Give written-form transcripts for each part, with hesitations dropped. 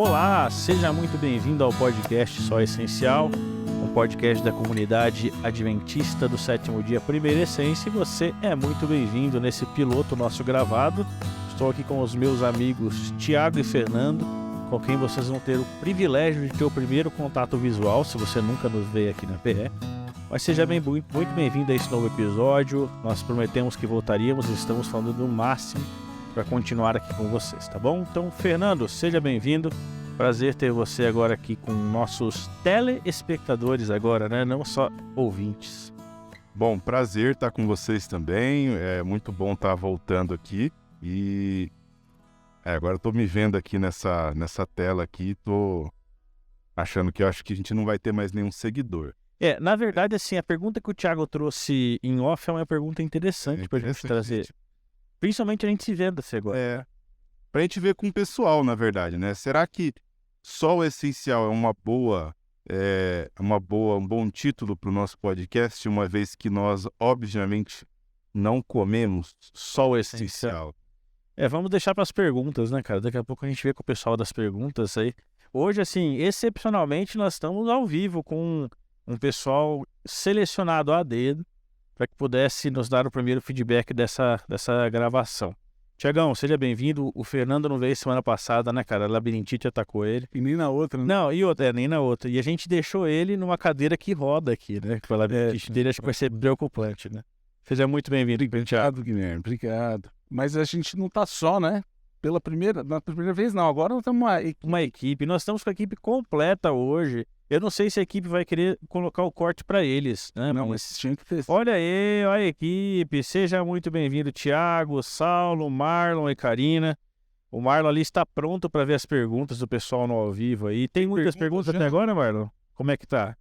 Olá, seja muito bem-vindo ao podcast Só Essencial, um podcast da comunidade adventista do sétimo dia Primeira Essência, e você é muito bem-vindo nesse piloto nosso gravado. Estou aqui com os meus amigos Tiago e Fernando, com quem vocês vão ter o privilégio de ter o primeiro contato visual, se você nunca nos vê aqui na PE. Mas seja muito bem-vindo a esse novo episódio. Nós prometemos que voltaríamos e estamos falando do máximo para continuar aqui com vocês, tá bom? Então, Fernando, seja bem-vindo. Prazer ter você agora aqui com nossos telespectadores agora, né? Não só ouvintes. Bom, prazer estar com vocês também. É muito bom estar voltando aqui. E agora eu tô me vendo aqui nessa tela aqui, tô achando que a gente não vai ter mais nenhum seguidor. Na verdade, assim, a pergunta que o Thiago trouxe em off é uma pergunta interessante pra gente trazer. Principalmente a gente se vendo assim agora. Pra gente ver com o pessoal, na verdade, né? Será que só o essencial é um bom título pro nosso podcast, uma vez que nós, obviamente, não comemos só o essencial? Vamos deixar para as perguntas, né, cara? Daqui a pouco a gente vê com o pessoal das perguntas aí. Hoje, assim, excepcionalmente, nós estamos ao vivo com um pessoal selecionado a dedo para que pudesse nos dar o primeiro feedback dessa gravação. Tiagão, seja bem-vindo. O Fernando não veio semana passada, né, cara? A labirintite atacou ele. E nem na outra, né? Não, nem na outra. E a gente deixou ele numa cadeira que roda aqui, né? A labirintite dele acho que vai ser preocupante, né? Seja muito bem-vindo. Obrigado, Guilherme. Obrigado. Mas a gente não tá só, né? Na primeira vez não. Agora nós temos uma equipe. Nós estamos com a equipe completa hoje. Eu não sei se a equipe vai querer colocar o corte para eles, né? Não, mas tinha que ter. Olha aí, olha a equipe. Seja muito bem-vindo, Thiago, Saulo, Marlon e Karina. O Marlon ali está pronto para ver as perguntas do pessoal no ao vivo aí. Tem muitas perguntas até agora, Marlon? Como é que tá?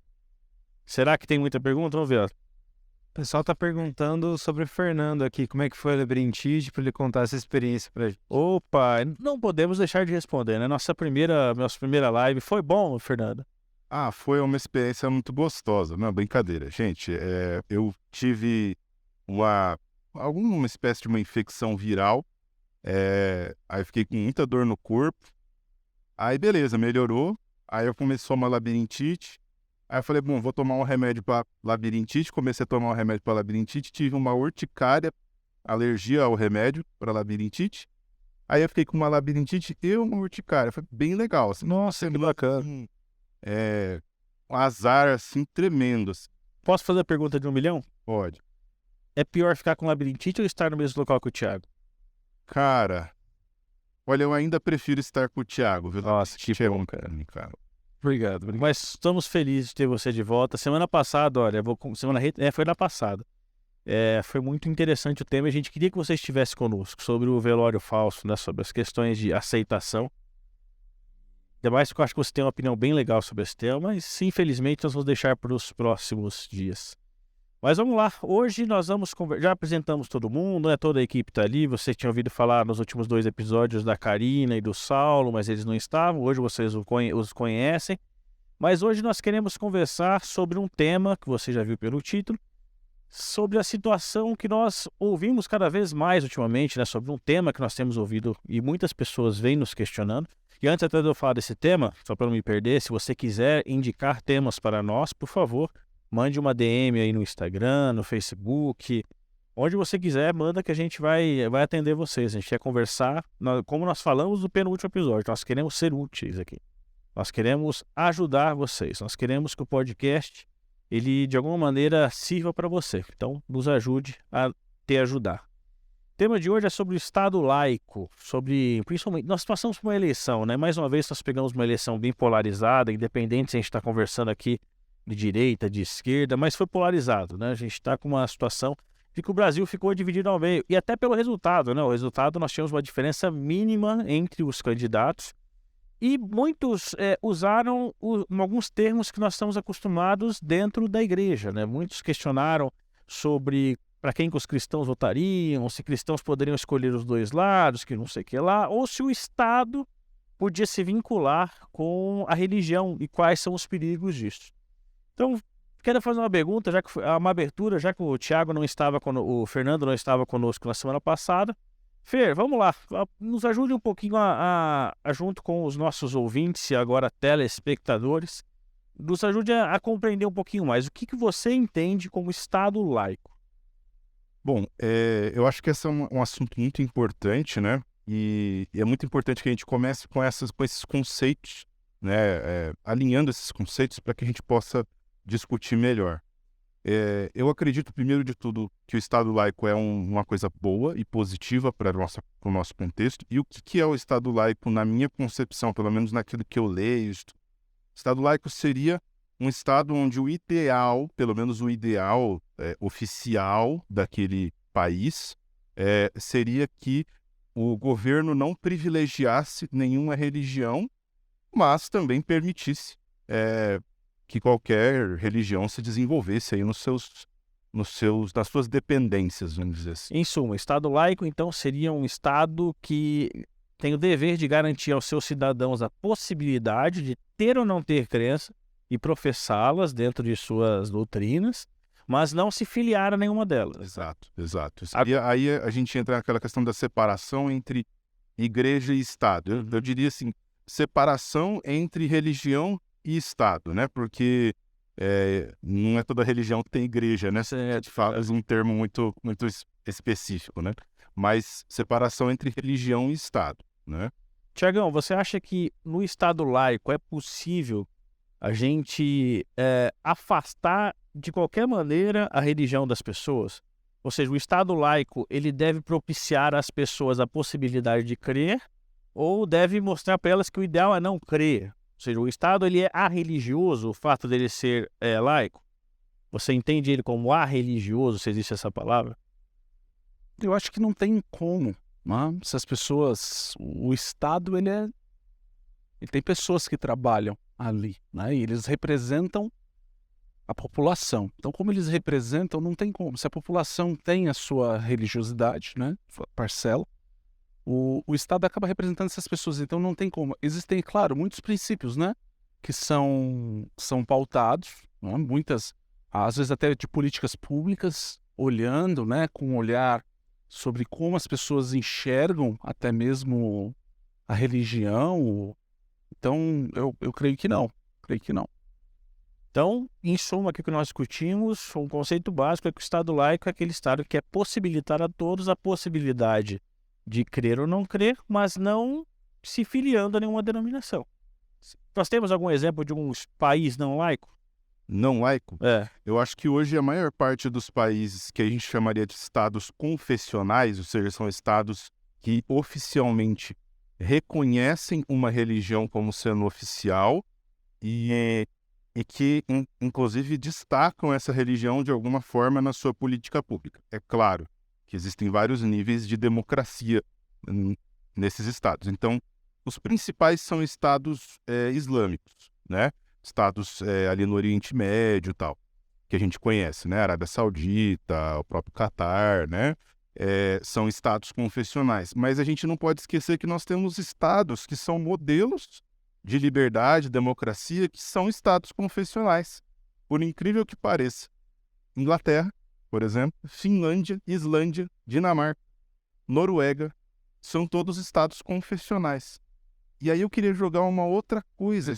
Será que tem muita pergunta? Vamos ver. O pessoal tá perguntando sobre o Fernando aqui, como é que foi a labirintite, para ele contar essa experiência pra gente. Opa, não podemos deixar de responder, né? Nossa primeira live foi bom, Fernando? Foi uma experiência muito gostosa. Não, brincadeira, gente. Eu tive alguma espécie de uma infecção viral, aí fiquei com muita dor no corpo, aí beleza, melhorou, aí eu começou uma labirintite. Aí eu falei, bom, vou tomar um remédio para labirintite. Comecei a tomar um remédio para labirintite. Tive uma urticária, alergia ao remédio para labirintite. Aí eu fiquei com uma labirintite e uma urticária. Foi bem legal. Assim, nossa, que bacana. Um azar, assim, tremendo. Assim. Posso fazer a pergunta de 1 milhão? Pode. É pior ficar com labirintite ou estar no mesmo local que o Thiago? Cara, olha, eu ainda prefiro estar com o Thiago, viu? Nossa, que bom, cara. Obrigado. Mas estamos felizes de ter você de volta. Semana passada, olha, foi na passada. Foi muito interessante o tema. A gente queria que você estivesse conosco sobre o velório falso, né? Sobre as questões de aceitação. Ainda mais porque eu acho que você tem uma opinião bem legal sobre esse tema, mas infelizmente nós vamos deixar para os próximos dias. Mas vamos lá, hoje nós vamos já apresentamos todo mundo, né? Toda a equipe está ali. Você tinha ouvido falar nos últimos 2 episódios da Karina e do Saulo, mas eles não estavam. Hoje vocês os conhecem. Mas hoje nós queremos conversar sobre um tema que você já viu pelo título, sobre a situação que nós ouvimos cada vez mais ultimamente, né? Sobre um tema que nós temos ouvido e muitas pessoas vêm nos questionando. E antes até de eu falar desse tema, só para não me perder, se você quiser indicar temas para nós, por favor, mande uma DM aí no Instagram, no Facebook, onde você quiser, manda que a gente vai atender vocês. A gente quer conversar, como nós falamos no penúltimo episódio, nós queremos ser úteis aqui. Nós queremos ajudar vocês, nós queremos que o podcast, ele de alguma maneira sirva para você. Então, nos ajude a te ajudar. O tema de hoje é sobre o Estado laico, principalmente, nós passamos por uma eleição, né? Mais uma vez nós pegamos uma eleição bem polarizada, independente se a gente está conversando aqui de direita, de esquerda, mas foi polarizado, né? A gente está com uma situação de que o Brasil ficou dividido ao meio, e até pelo resultado, né? O resultado, nós tínhamos uma diferença mínima entre os candidatos, e muitos usaram alguns termos que nós estamos acostumados dentro da igreja, né? Muitos questionaram sobre para quem que os cristãos votariam, se cristãos poderiam escolher os 2 lados, que não sei o que lá, ou se o Estado podia se vincular com a religião e quais são os perigos disso. Então, quero fazer uma pergunta, uma abertura, já que o Thiago não estava o Fernando não estava conosco na semana passada. Fer, vamos lá, nos ajude um pouquinho junto com os nossos ouvintes e agora telespectadores, nos ajude a compreender um pouquinho mais o que você entende como Estado laico. Bom, eu acho que esse é um assunto muito importante, né? E é muito importante que a gente comece com esses conceitos, né? Alinhando esses conceitos para que a gente possa discutir melhor. Eu acredito, primeiro de tudo, que o Estado laico é uma coisa boa e positiva para o nosso contexto. E o que é o Estado laico, na minha concepção, pelo menos naquilo que eu leio? O Estado laico seria um Estado onde o ideal, pelo menos o ideal oficial daquele país, seria que o governo não privilegiasse nenhuma religião, mas também permitisse que qualquer religião se desenvolvesse aí nas suas dependências, vamos dizer assim. Em suma, Estado laico, então, seria um Estado que tem o dever de garantir aos seus cidadãos a possibilidade de ter ou não ter crença e professá-las dentro de suas doutrinas, mas não se filiar a nenhuma delas. Exato. Aí a gente entra naquela questão da separação entre igreja e Estado. Eu diria assim, separação entre religião e Estado, né? Porque não é toda religião que tem igreja, né? De fato, é um termo muito, muito específico, né? Mas separação entre religião e Estado, né? Tiagão, você acha que no Estado laico é possível a gente afastar de qualquer maneira a religião das pessoas? Ou seja, o Estado laico ele deve propiciar às pessoas a possibilidade de crer ou deve mostrar para elas que o ideal é não crer? Ou seja, o Estado ele é arreligioso, o fato dele ser laico? Você entende ele como arreligioso, se existe essa palavra? Eu acho que não tem como, né? Se as pessoas... O Estado, ele tem pessoas que trabalham ali, né? E eles representam a população. Então, como eles representam, não tem como. Se a população tem a sua religiosidade, né? Sua parcela, o Estado acaba representando essas pessoas. Então, não tem como. Existem, claro, muitos princípios, né? Que são pautados, né? Muitas, às vezes até de políticas públicas, olhando, né? Com um olhar sobre como as pessoas enxergam até mesmo a religião. Então, eu creio que não. Então, em suma, aqui que nós discutimos, um conceito básico é que o Estado laico é aquele Estado que quer possibilitar a todos a possibilidade de crer ou não crer, mas não se filiando a nenhuma denominação. Nós temos algum exemplo de um país não laico? Não laico? Eu acho que hoje a maior parte dos países que a gente chamaria de estados confessionais, ou seja, são estados que oficialmente reconhecem uma religião como sendo oficial e que, inclusive, destacam essa religião de alguma forma na sua política pública. É claro que existem vários níveis de democracia nesses estados. Então, os principais são estados islâmicos, né? Estados ali no Oriente Médio e tal, que a gente conhece, né? Arábia Saudita, o próprio Catar, né? São estados confessionais. Mas a gente não pode esquecer que nós temos estados que são modelos de liberdade, democracia, que são estados confessionais. Por incrível que pareça. Inglaterra, por exemplo, Finlândia, Islândia, Dinamarca, Noruega, são todos estados confessionais. E aí eu queria jogar uma outra coisa.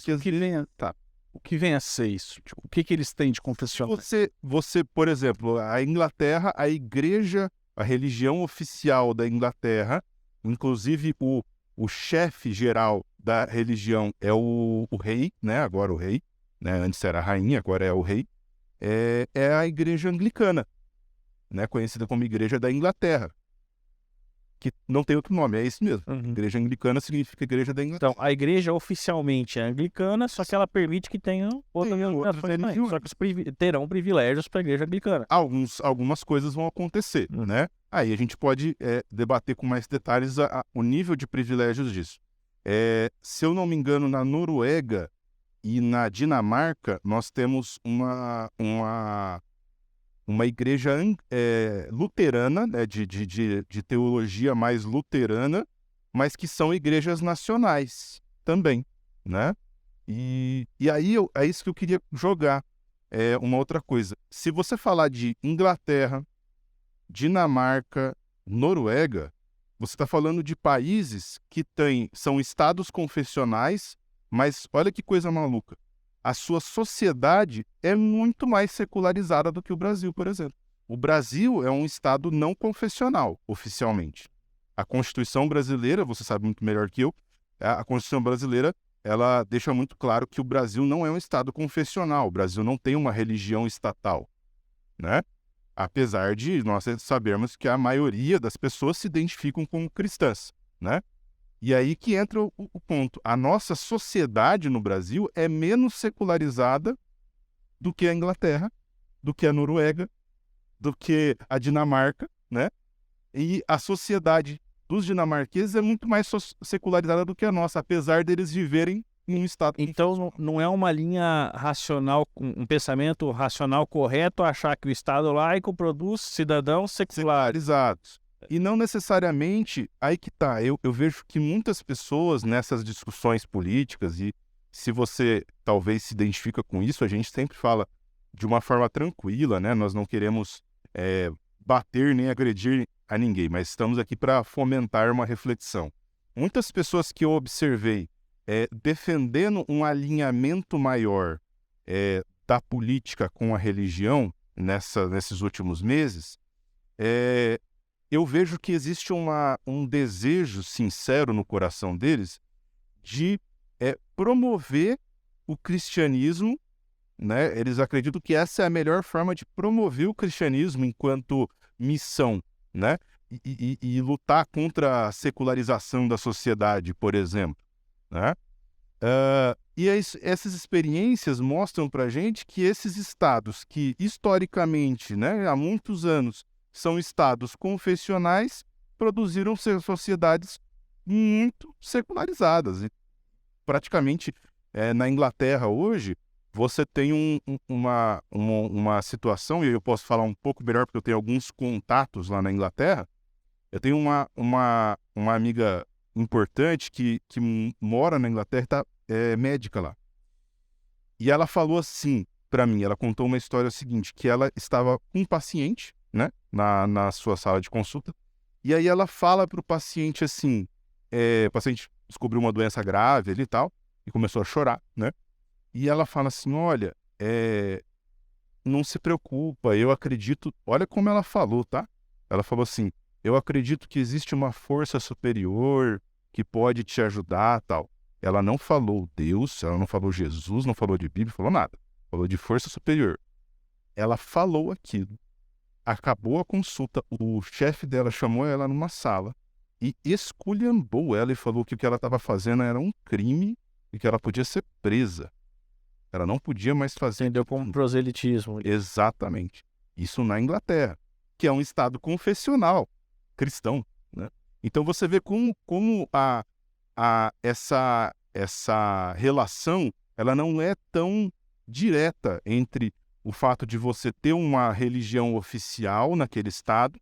O que vem a ser isso? Tipo, o que eles têm de confessional? Você, por exemplo, a Inglaterra, a igreja, a religião oficial da Inglaterra, inclusive o chefe geral da religião é o rei, né? Agora o rei, né? Antes era a rainha, agora é o rei. É a igreja anglicana, né? Conhecida como Igreja da Inglaterra. Que não tem outro nome, é isso mesmo. Igreja anglicana significa Igreja da Inglaterra. Então, a igreja oficialmente é anglicana, só que ela permite que tenham outras religiões, só que terão privilégios para a igreja anglicana. Algumas coisas vão acontecer, né? Aí a gente pode debater com mais detalhes o nível de privilégios disso. Se eu não me engano, na Noruega e na Dinamarca, nós temos uma igreja luterana, né, de teologia mais luterana, mas que são igrejas nacionais também, né? E aí é isso que eu queria jogar, uma outra coisa. Se você falar de Inglaterra, Dinamarca, Noruega, você está falando de países que são estados confessionais, mas olha que coisa maluca. A sua sociedade é muito mais secularizada do que o Brasil, por exemplo. O Brasil é um estado não confessional, oficialmente. A Constituição brasileira, você sabe muito melhor que eu, a Constituição brasileira, ela deixa muito claro que o Brasil não é um estado confessional, o Brasil não tem uma religião estatal, né? Apesar de nós sabermos que a maioria das pessoas se identificam como cristãs, né? E aí que entra o ponto. A nossa sociedade no Brasil é menos secularizada do que a Inglaterra, do que a Noruega, do que a Dinamarca, né? E a sociedade dos dinamarqueses é muito mais secularizada do que a nossa, apesar deles viverem em um estado... Então não é uma linha racional, um pensamento racional correto achar que o Estado laico produz cidadãos seculares. Secularizados. E não necessariamente, aí que tá, eu vejo que muitas pessoas nessas discussões políticas, e se você talvez se identifica com isso, a gente sempre fala de uma forma tranquila, né? Nós não queremos bater nem agredir a ninguém, mas estamos aqui para fomentar uma reflexão. Muitas pessoas que eu observei defendendo um alinhamento maior da política com a religião nesses últimos meses, eu vejo que existe um desejo sincero no coração deles de promover o cristianismo, né? Eles acreditam que essa é a melhor forma de promover o cristianismo enquanto missão, né? E lutar contra a secularização da sociedade, por exemplo, né? Essas experiências mostram para a gente que esses estados que, historicamente, né, há muitos anos, são estados confessionais, produziram sociedades muito secularizadas. E, praticamente, na Inglaterra hoje, você tem uma situação, e eu posso falar um pouco melhor porque eu tenho alguns contatos lá na Inglaterra. Eu tenho uma amiga importante que mora na Inglaterra, é médica lá. E ela falou assim para mim, ela contou uma história seguinte, que ela estava com um paciente, né, na sua sala de consulta, e aí ela fala para o paciente assim, o paciente descobriu uma doença grave ali e tal, e começou a chorar, né, e ela fala assim, olha, não se preocupa, eu acredito, olha como ela falou, tá? Ela falou assim, eu acredito que existe uma força superior que pode te ajudar, tal. Ela não falou Deus, ela não falou Jesus, não falou de Bíblia, falou nada. Falou de força superior. Ela falou aquilo. Acabou a consulta, o chefe dela chamou ela numa sala e esculhambou ela e falou que o que ela estava fazendo era um crime e que ela podia ser presa. Ela não podia mais fazer... Entendeu como proselitismo. Exatamente. Isso na Inglaterra, que é um estado confessional cristão, né? Então você vê como essa relação ela não é tão direta entre o fato de você ter uma religião oficial naquele estado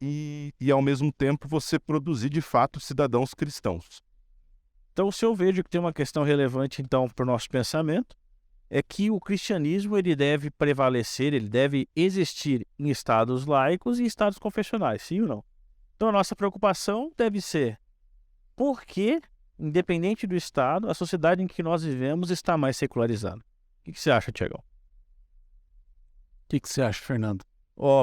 e ao mesmo tempo você produzir de fato cidadãos cristãos. Então, se eu vejo que tem uma questão relevante então para o nosso pensamento, é que o cristianismo ele deve prevalecer, ele deve existir em estados laicos e estados confessionais, sim ou não? Então a nossa preocupação deve ser por que, independente do estado, a sociedade em que nós vivemos está mais secularizada. O que você acha, Tiagão? O que você acha, Fernando?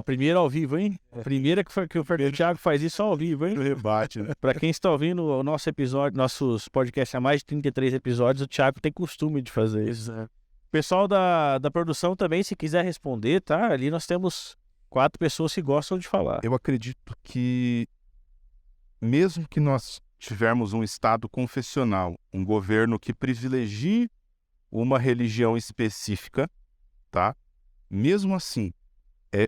Primeiro ao vivo, hein? Primeira que o Thiago faz isso ao vivo, hein? O rebate, né? Para quem está ouvindo o nosso episódio, nossos podcasts há mais de 33 episódios, o Thiago tem costume de fazer isso. O pessoal da produção também, se quiser responder, tá? Ali nós temos 4 pessoas que gostam de falar. Eu acredito que, mesmo que nós tivermos um estado confessional, um governo que privilegie uma religião específica, tá? Mesmo assim,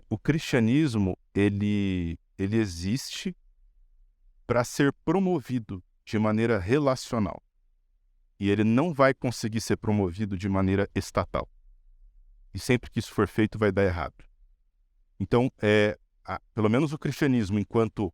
o cristianismo, ele existe para ser promovido de maneira relacional. E ele não vai conseguir ser promovido de maneira estatal. E sempre que isso for feito, vai dar errado. Então, pelo menos o cristianismo, enquanto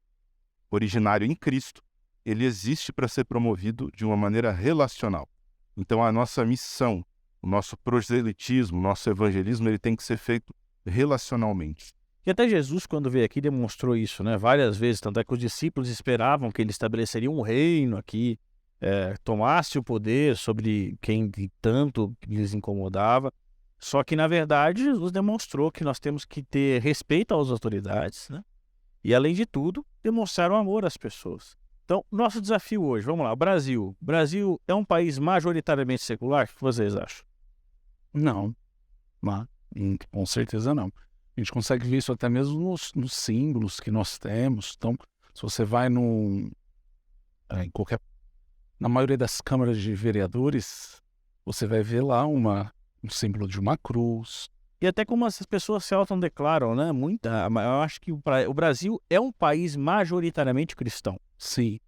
originário em Cristo, ele existe para ser promovido de uma maneira relacional. Então, a nossa missão, o nosso proselitismo, o nosso evangelismo, ele tem que ser feito relacionalmente. E até Jesus, quando veio aqui, demonstrou isso, né? Várias vezes. Tanto é que os discípulos esperavam que ele estabeleceria um reino aqui, tomasse o poder sobre quem tanto lhes incomodava. Só que, na verdade, Jesus demonstrou que nós temos que ter respeito às autoridades, né? E, além de tudo, demonstrar o amor às pessoas. Então, nosso desafio hoje, vamos lá, o Brasil. O Brasil é um país majoritariamente secular? O que vocês acham? Não, com certeza não. A gente consegue ver isso até mesmo nos símbolos que nós temos. Então, se você vai na maioria das câmaras de vereadores, você vai ver lá um símbolo de uma cruz. E até como essas pessoas se autodeclaram, né? Eu acho que o Brasil é um país majoritariamente cristão. Sim.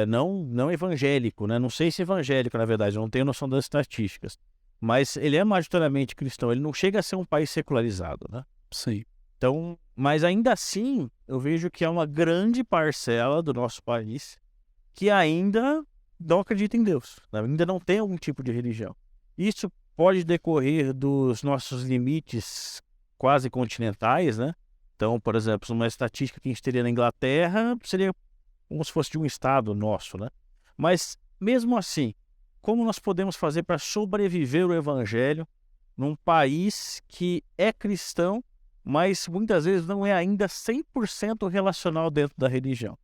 Não evangélico, né? Não sei se evangélico, na verdade, eu não tenho noção das estatísticas. Mas ele é majoritariamente cristão, ele não chega a ser um país secularizado, né? Sim. Então, mas ainda assim, eu vejo que é uma grande parcela do nosso país que ainda não acredita em Deus, né? Ainda não tem algum tipo de religião. Isso pode decorrer dos nossos limites quase continentais, né? Então, por exemplo, uma estatística que a gente teria na Inglaterra seria como se fosse de um estado nosso, né? Mas, mesmo assim, como nós podemos fazer para sobreviver o evangelho num país que é cristão, mas muitas vezes não é ainda 100% relacional dentro da religião?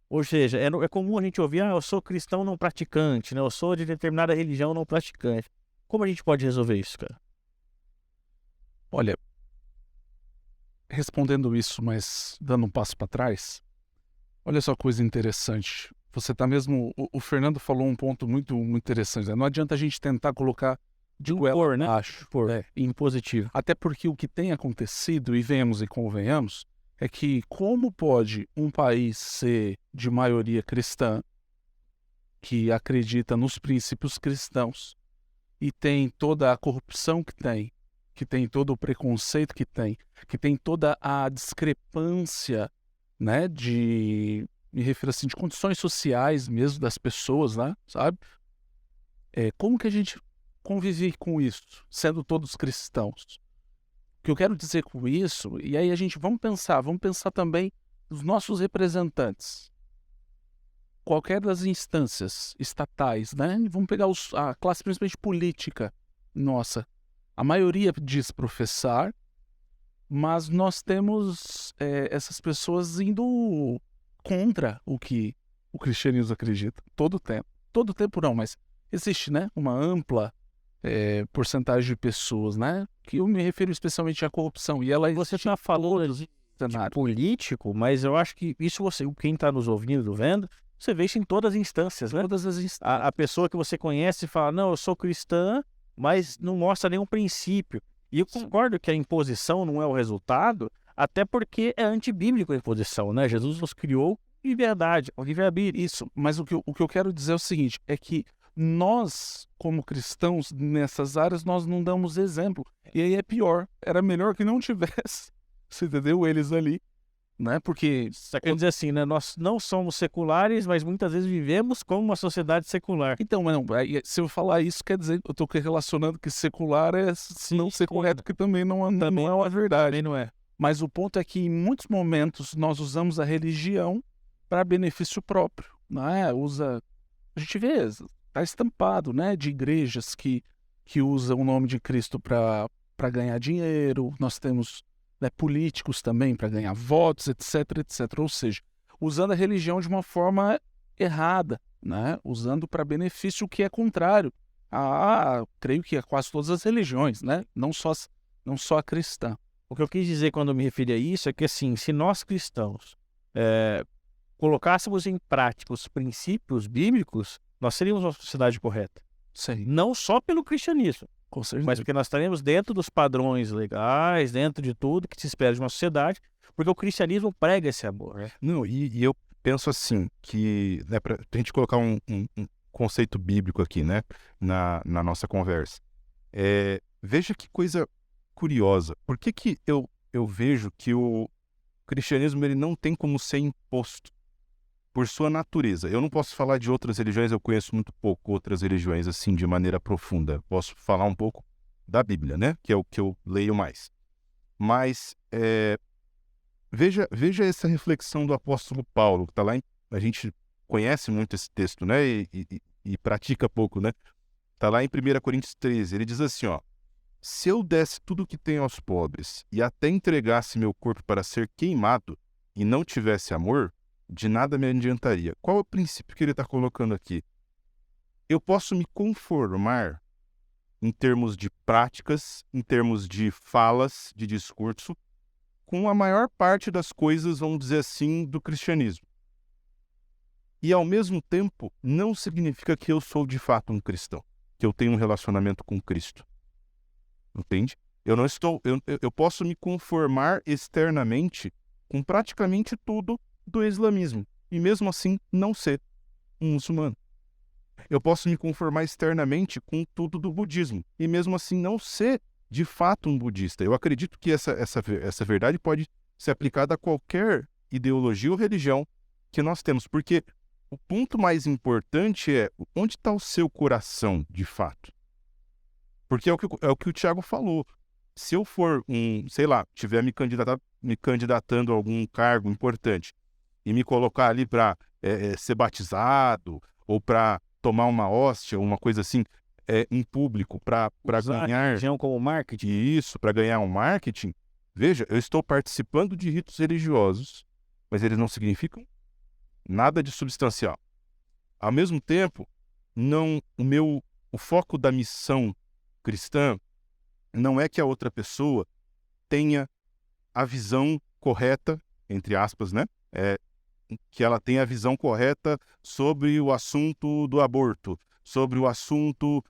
Ou seja, é comum a gente ouvir, eu sou cristão não praticante, né? Eu sou de determinada religião não praticante. Como a gente pode resolver isso, cara? Olha, respondendo isso, mas dando um passo para trás, olha só coisa interessante. Você tá mesmo. O Fernando falou um ponto muito, muito interessante, né? Não adianta a gente tentar colocar de goela, né? acho. Impositivo. Até porque o que tem acontecido, e venhamos e convenhamos, é que como pode um país ser de maioria cristã, que acredita nos princípios cristãos, e tem toda a corrupção que tem todo o preconceito que tem toda a discrepância, né, me refiro assim, de condições sociais mesmo das pessoas, né, sabe? Como que a gente convive com isso, sendo todos cristãos? O que eu quero dizer com isso, e aí a gente vamos pensar também nos nossos representantes. Qualquer das instâncias estatais, né? Vamos pegar a classe principalmente política nossa. A maioria diz professar, mas nós temos essas pessoas indo contra o que o cristianismo acredita, todo o tempo. Todo o tempo não, mas existe, né, uma ampla porcentagem de pessoas, né, que eu me refiro especialmente à corrupção. E ela Você já falou de político, mas eu acho que isso quem está nos ouvindo, vendo, você vê isso em todas as instâncias, né? Todas as instâncias. A pessoa que você conhece fala, não, eu sou cristã, mas não mostra nenhum princípio. E eu concordo que a imposição não é o resultado, até porque é antibíblico a imposição, né? Jesus nos criou de verdade, o livre-arbítrio. Isso, mas o que eu quero dizer é o seguinte, é que nós, como cristãos, nessas áreas, nós não damos exemplo. E aí é pior, era melhor que não tivesse, você entendeu? Eles ali, né? Porque... Quer dizer assim, né? Nós não somos seculares, mas muitas vezes vivemos como uma sociedade secular. Então, mas não, se eu falar isso, quer dizer, eu estou relacionando que secular é não ser correto, que também não é uma verdade. Também não é. Mas o ponto é que em muitos momentos nós usamos a religião para benefício próprio, né? A gente vê, está estampado, né, de igrejas que usam o nome de Cristo para ganhar dinheiro. Nós temos, né, políticos também para ganhar votos, etc, etc. Ou seja, usando a religião de uma forma errada, né? Usando para benefício, o que é contrário creio que a quase todas as religiões, né? Não só a cristã. O que eu quis dizer quando eu me referi a isso é que, assim, se nós cristãos colocássemos em prática os princípios bíblicos, nós seríamos uma sociedade correta. Sim. Não só pelo cristianismo, com certeza, mas porque nós estaremos dentro dos padrões legais, dentro de tudo que se espera de uma sociedade, porque o cristianismo prega esse amor, né? Não, e eu penso assim, que, né, para a gente colocar um conceito bíblico aqui, né, na nossa conversa. Veja que coisa curiosa. Por que eu vejo que o cristianismo ele não tem como ser imposto por sua natureza? Eu não posso falar de outras religiões, eu conheço muito pouco outras religiões assim de maneira profunda. Posso falar um pouco da Bíblia, né, que é o que eu leio mais. Mas veja essa reflexão do apóstolo Paulo, que está lá a gente conhece muito esse texto, né? E pratica pouco, né? Está lá em 1 Coríntios 13, ele diz assim, ó: se eu desse tudo o que tenho aos pobres e até entregasse meu corpo para ser queimado e não tivesse amor, de nada me adiantaria. Qual é o princípio que ele está colocando aqui? Eu posso me conformar em termos de práticas, em termos de falas, de discurso, com a maior parte das coisas, vamos dizer assim, do cristianismo. E, ao mesmo tempo, não significa que eu sou de fato um cristão, que eu tenho um relacionamento com Cristo. Entende? Eu posso me conformar externamente com praticamente tudo do islamismo e mesmo assim não ser um muçulmano. Eu posso me conformar externamente com tudo do budismo e mesmo assim não ser de fato um budista. Eu acredito que essa verdade pode ser aplicada a qualquer ideologia ou religião que nós temos, porque o ponto mais importante é onde está o seu coração de fato. Porque é o que o Tiago falou. Se eu for sei lá, estiver me candidatando a algum cargo importante e me colocar ali para ser batizado ou para tomar uma hóstia, uma coisa assim, em público, para ganhar religião como marketing. isso, para ganhar um marketing, veja, eu estou participando de ritos religiosos, mas eles não significam nada de substancial. Ao mesmo tempo, o foco da missão cristã não é que a outra pessoa tenha a visão correta, entre aspas, né? Que ela tenha a visão correta sobre o assunto do aborto, sobre o assunto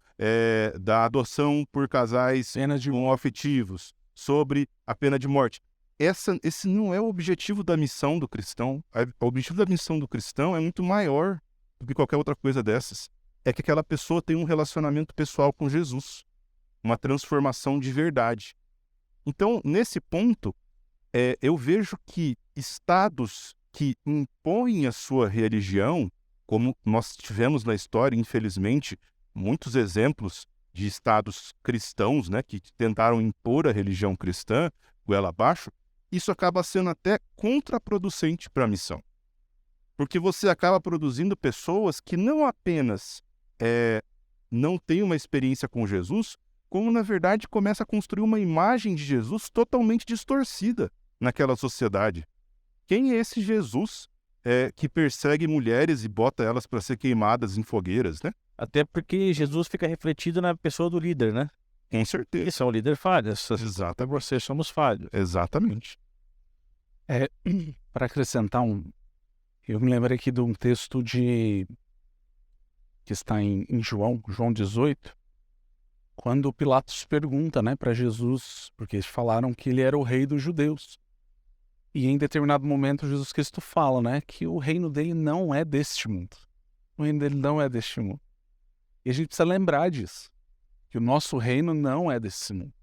da adoção por casais homoafetivos, sobre a pena de morte. Esse não é o objetivo da missão do cristão. O objetivo da missão do cristão é muito maior do que qualquer outra coisa dessas. É que aquela pessoa tenha um relacionamento pessoal com Jesus, uma transformação de verdade. Então, nesse ponto, eu vejo que estados que impõem a sua religião, como nós tivemos na história, infelizmente, muitos exemplos de estados cristãos, né, que tentaram impor a religião cristã goela abaixo, isso acaba sendo até contraproducente para a missão. Porque você acaba produzindo pessoas que não apenas não têm uma experiência com Jesus, como, na verdade, começa a construir uma imagem de Jesus totalmente distorcida naquela sociedade. Quem é esse Jesus que persegue mulheres e bota elas para ser queimadas em fogueiras, né? Até porque Jesus fica refletido na pessoa do líder, né? Com certeza. Esse é um líder falho. Exatamente. Você somos falhos. Exatamente. Para acrescentar eu me lembrei aqui de um texto que está em João 18, quando Pilatos pergunta, né, para Jesus, porque eles falaram que ele era o rei dos judeus. E em determinado momento Jesus Cristo fala, né, que o reino dele não é deste mundo. O reino dele não é deste mundo. E a gente precisa lembrar disso, que o nosso reino não é desse mundo.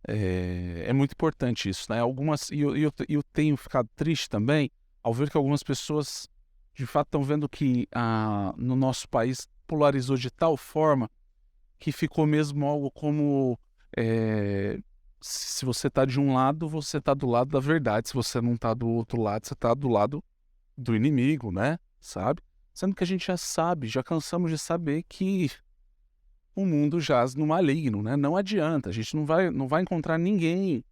É muito importante isso, né? Eu tenho ficado triste também ao ver que algumas pessoas, de fato, estão vendo que no nosso país polarizou de tal forma que ficou mesmo algo como se você está de um lado, você está do lado da verdade. Se você não está do outro lado, você está do lado do inimigo, né? Sabe? Sendo que a gente já sabe, já cansamos de saber que o mundo jaz no maligno, né? Não adianta, a gente não vai encontrar ninguém,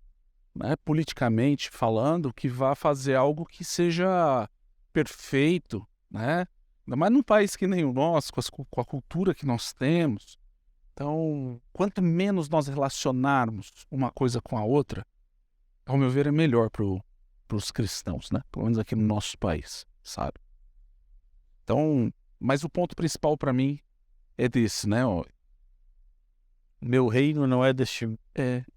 né, politicamente falando, que vá fazer algo que seja perfeito, né? Ainda mais num país que nem o nosso, com a cultura que nós temos. Então, quanto menos nós relacionarmos uma coisa com a outra, ao meu ver, é melhor para os cristãos, né? Pelo menos aqui no nosso país, sabe? Então, mas o ponto principal para mim é desse, né? Ó, meu reino não é deste mundo.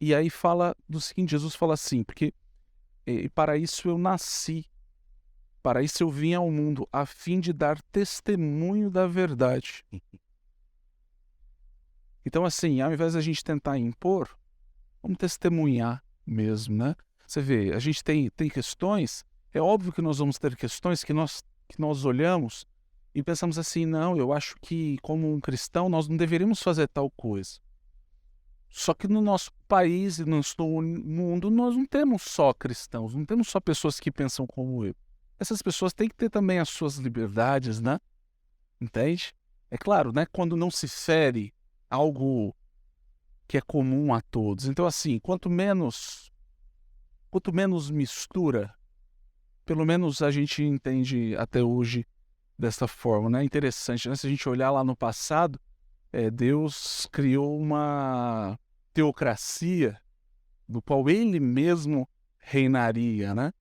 E aí fala do seguinte, Jesus fala assim, porque para isso eu nasci, para isso eu vim ao mundo, a fim de dar testemunho da verdade. Então, assim, ao invés de a gente tentar impor, vamos testemunhar mesmo, né? Você vê, a gente tem questões, é óbvio que nós vamos ter questões que nós olhamos e pensamos assim, não, eu acho que como um cristão nós não deveríamos fazer tal coisa. Só que no nosso país e no nosso mundo, nós não temos só cristãos, não temos só pessoas que pensam como eu. Essas pessoas têm que ter também as suas liberdades, né? Entende? É claro, né? Quando não se fere algo que é comum a todos. Então, assim, quanto menos mistura, pelo menos a gente entende até hoje dessa forma, né? Interessante, né? Se a gente olhar lá no passado, Deus criou uma teocracia do qual ele mesmo reinaria, né?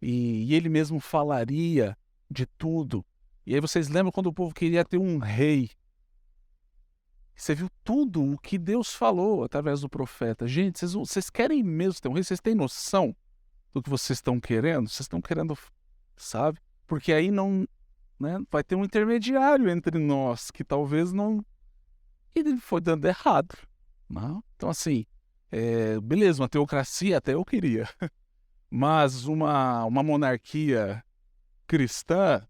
E ele mesmo falaria de tudo. E aí vocês lembram quando o povo queria ter um rei? Você viu tudo o que Deus falou através do profeta. Gente, vocês querem mesmo ter um rei? Vocês têm noção do que vocês estão querendo? Vocês estão querendo, sabe? Porque aí não, né, vai ter um intermediário entre nós que talvez não... E foi dando errado. Não? Então, assim, beleza, uma teocracia até eu queria. Mas uma monarquia cristã,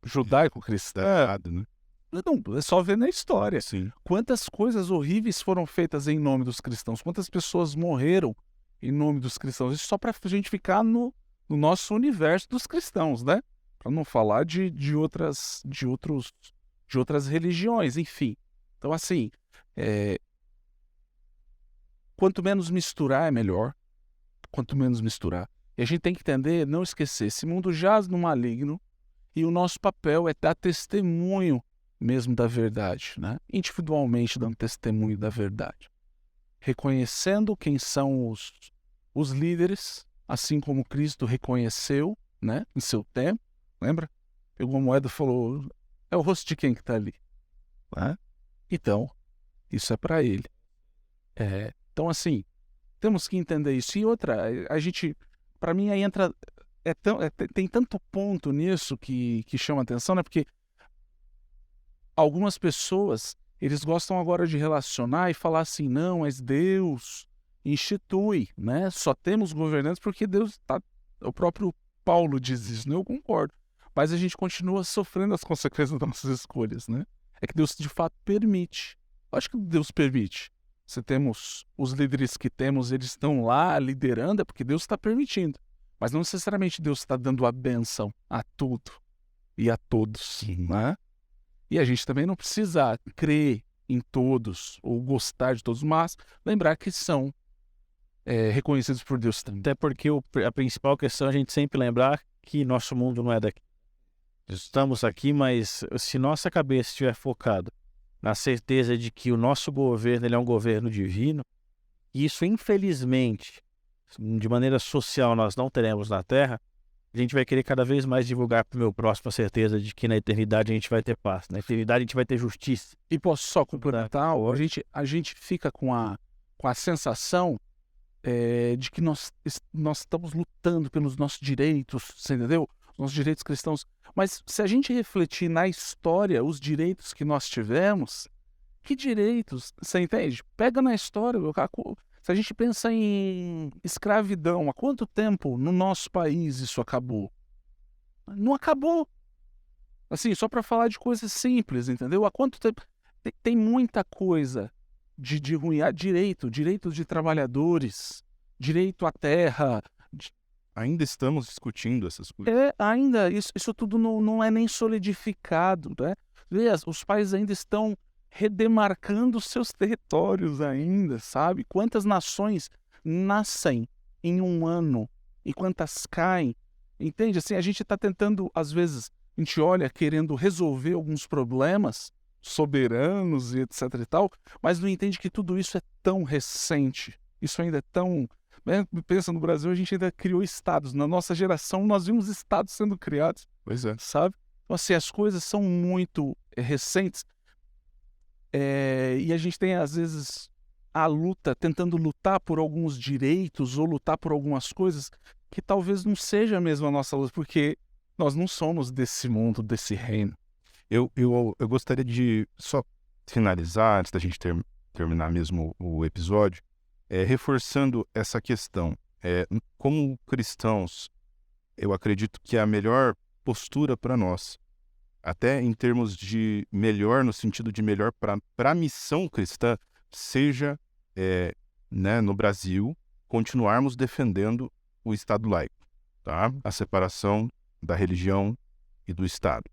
judaico-cristã, Errado, né? não, é só ver na história. Sim. Quantas coisas horríveis foram feitas em nome dos cristãos? Quantas pessoas morreram em nome dos cristãos? Isso só para a gente ficar no nosso universo dos cristãos, né? Para não falar de outras religiões, enfim. Então, assim, quanto menos misturar é melhor. Quanto menos misturar. E a gente tem que entender, não esquecer, esse mundo jaz no maligno e o nosso papel é dar testemunho mesmo da verdade, né? Individualmente dando testemunho da verdade. Reconhecendo quem são os líderes, assim como Cristo reconheceu, né? Em seu tempo, lembra? Pegou uma moeda e falou, é o rosto de quem que está ali? Né? Então, isso é para ele. Então, assim, temos que entender isso. E outra, a gente, para mim, aí entra, tem tanto ponto nisso que chama atenção, né? Porque algumas pessoas, eles gostam agora de relacionar e falar assim, não, mas Deus institui, né? Só temos governantes porque Deus está... O próprio Paulo diz isso, né? Eu concordo. Mas a gente continua sofrendo as consequências das nossas escolhas, né? É que Deus, de fato, permite. Eu acho que Deus permite. Se temos os líderes que temos, eles estão lá liderando, é porque Deus está permitindo. Mas não necessariamente Deus está dando a bênção a tudo e a todos, né? E a gente também não precisa crer em todos ou gostar de todos, mas lembrar que são reconhecidos por Deus também. Até porque a principal questão é a gente sempre lembrar que nosso mundo não é daqui. Estamos aqui, mas se nossa cabeça estiver focada na certeza de que o nosso governo ele é um governo divino, e isso, infelizmente, de maneira social, nós não teremos na Terra, a gente vai querer cada vez mais divulgar para o meu próximo a certeza de que na eternidade a gente vai ter paz, na eternidade a gente vai ter justiça. E posso só complementar? A gente fica com a sensação de que nós estamos lutando pelos nossos direitos, você entendeu? Os nossos direitos cristãos. Mas se a gente refletir na história os direitos que nós tivemos, que direitos? Você entende? Pega na história. Se a gente pensa em escravidão, há quanto tempo no nosso país isso acabou? Não acabou. Assim, só para falar de coisas simples, entendeu? Há quanto tempo? Tem muita coisa de ruim. Direitos de trabalhadores, direito à terra. Ainda estamos discutindo essas coisas. Ainda, isso tudo não é nem solidificado, né? Os países ainda estão redemarcando seus territórios ainda, sabe? Quantas nações nascem em um ano e quantas caem, entende? Assim, a gente está tentando, às vezes, a gente olha querendo resolver alguns problemas soberanos e etc e tal, mas não entende que tudo isso é tão recente, isso ainda é tão... Pensa, no Brasil a gente ainda criou estados, na nossa geração nós vimos estados sendo criados, Pois é. sabe? Então, assim, as coisas são muito recentes. E a gente tem, às vezes, a luta, tentando lutar por alguns direitos ou lutar por algumas coisas que talvez não seja mesmo a nossa luta, porque nós não somos desse mundo, desse reino. Eu gostaria de só finalizar, antes da gente terminar mesmo o episódio, reforçando essa questão. Como cristãos, eu acredito que a melhor postura para nós, até em termos de melhor, no sentido de melhor para a missão cristã, seja no Brasil, continuarmos defendendo o Estado laico, tá? A separação da religião e do Estado.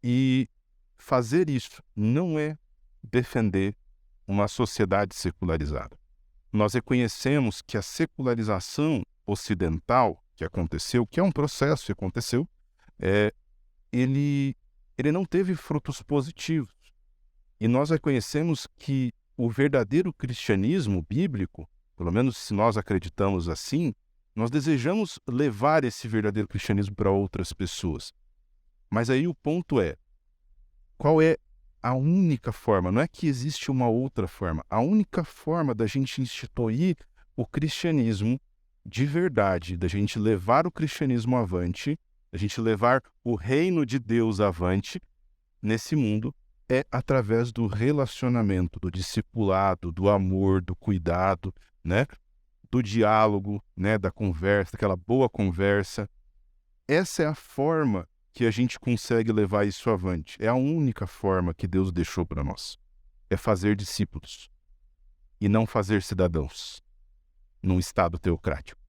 E fazer isso não é defender uma sociedade secularizada. Nós reconhecemos que a secularização ocidental que aconteceu, que é um processo que aconteceu, ele não teve frutos positivos. E nós reconhecemos que o verdadeiro cristianismo bíblico, pelo menos se nós acreditamos assim, nós desejamos levar esse verdadeiro cristianismo para outras pessoas. Mas aí o ponto é, qual é a única forma? Não é que existe uma outra forma. A única forma da gente instituir o cristianismo de verdade, da gente levar o cristianismo avante, da gente levar o reino de Deus avante nesse mundo, é através do relacionamento, do discipulado, do amor, do cuidado, né? Do diálogo, né? Da conversa, daquela boa conversa. Essa é a forma que a gente consegue levar isso avante. É a única forma que Deus deixou para nós. É fazer discípulos e não fazer cidadãos num estado teocrático.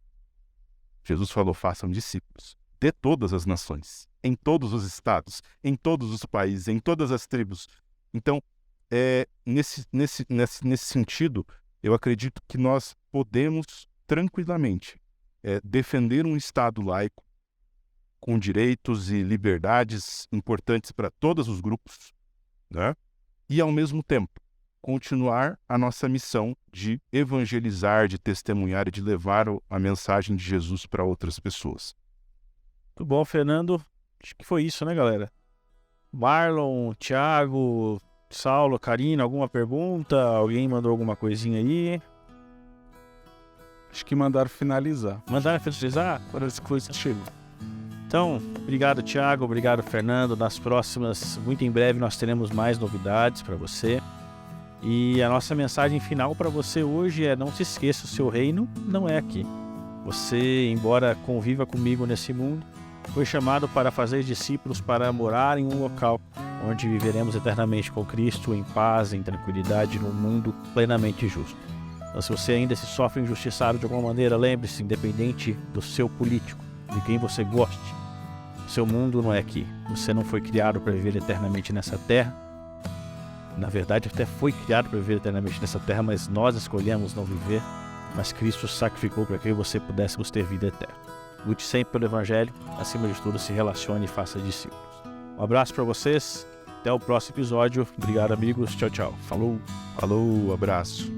Jesus falou, façam discípulos de todas as nações, em todos os estados, em todos os países, em todas as tribos. Então, nesse sentido, eu acredito que nós podemos tranquilamente defender um Estado laico com direitos e liberdades importantes para todos os grupos, né? E, ao mesmo tempo, continuar a nossa missão de evangelizar, de testemunhar e de levar a mensagem de Jesus para outras pessoas. Muito bom, Fernando. Acho que foi isso, né, galera? Marlon, Thiago, Saulo, Karina, alguma pergunta? Alguém mandou alguma coisinha aí? Acho que mandaram finalizar. Mandaram finalizar? Parece que foi esse estilo. Então, obrigado, Thiago, obrigado, Fernando. Nas próximas, muito em breve, nós teremos mais novidades para você. E a nossa mensagem final para você hoje é: não se esqueça, o seu reino não é aqui. Você, embora conviva comigo nesse mundo, foi chamado para fazer discípulos, para morar em um local onde viveremos eternamente com Cristo, em paz, em tranquilidade, num mundo plenamente justo. Então, se você ainda se sofre injustiçado de alguma maneira, lembre-se, independente do seu político, de quem você goste, o seu mundo não é aqui. Você não foi criado para viver eternamente nessa terra. Na verdade, até foi criado para viver eternamente nessa terra, mas nós escolhemos não viver. Mas Cristo sacrificou para que você pudéssemos ter vida eterna. Lute sempre pelo Evangelho, acima de tudo, se relacione e faça discípulos. Um abraço para vocês, até o próximo episódio. Obrigado, amigos. Tchau, tchau. Falou. Falou, abraço.